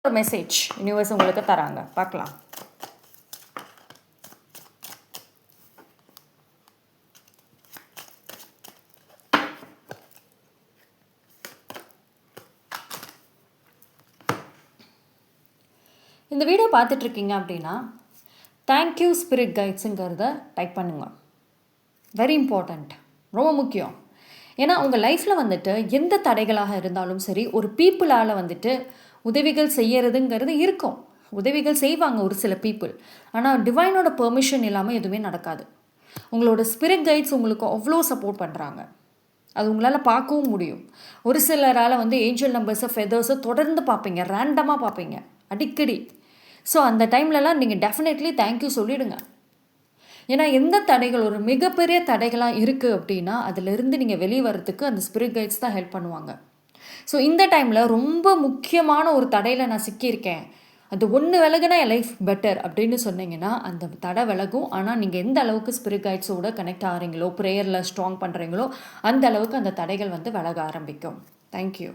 ஒரு message universe உங்களுக்கு தராங்க, பார்க்கலாம். இந்த வீடியோ பார்த்துட்ருக்கீங்க அப்படின்னா தேங்க்யூ ஸ்பிரிட் கைட்ஸுங்கிறத டைப் பண்ணுங்க. வெரி இம்பார்ட்டண்ட், ரொம்ப முக்கியம். ஏன்னா உங்கள் லைஃப்பில் வந்துட்டு எந்த தடைகளாக இருந்தாலும் சரி, ஒரு பீப்புளால் வந்துட்டு உதவிகள் செய்யறதுங்கிறது இருக்கும். உதவிகள் செய்வாங்க ஒரு சில பீப்புள். ஆனால் டிவைனோட பெர்மிஷன் இல்லாமல் எதுவுமே நடக்காது. உங்களோட ஸ்பிரிட் கைட்ஸ் உங்களுக்கு அவ்வளோ சப்போர்ட் பண்ணுறாங்க. அது உங்களால் பார்க்கவும் முடியும். ஒரு சிலரால் வந்து ஏஞ்சல் நம்பர்ஸை ஃபெதர்ஸை தொடர்ந்து பார்ப்பீங்க, ரேண்டமாக பார்ப்பீங்க அடிக்கடி. ஸோ அந்த டைம்லலாம் நீங்கள் டெஃபினெட்லி தேங்க்யூ சொல்லிவிடுங்க. ஏன்னா எந்த தடைகள் ஒரு மிகப்பெரிய தடைகளாக இருக்குது அப்படின்னா அதிலிருந்து நீங்கள் வெளியே வர்றதுக்கு அந்த ஸ்பிரிட் கைட்ஸ் தான் ஹெல்ப் பண்ணுவாங்க. ஸோ இந்த டைமில் ரொம்ப முக்கியமான ஒரு தடையில் நான் சிக்கியிருக்கேன், அது ஒன்று விலகுனா என் லைஃப் பெட்டர் அப்படின்னு சொன்னீங்கன்னா அந்த தடை விலகும். ஆனால் நீங்கள் எந்த அளவுக்கு ஸ்பிரிட் கைட்ஸோட கனெக்ட் ஆகிறீங்களோ, ப்ரேயரில் ஸ்ட்ராங் பண்ணுறீங்களோ அந்த அளவுக்கு அந்த தடைகள் வந்து விலக ஆரம்பிக்கும். தேங்க்யூ.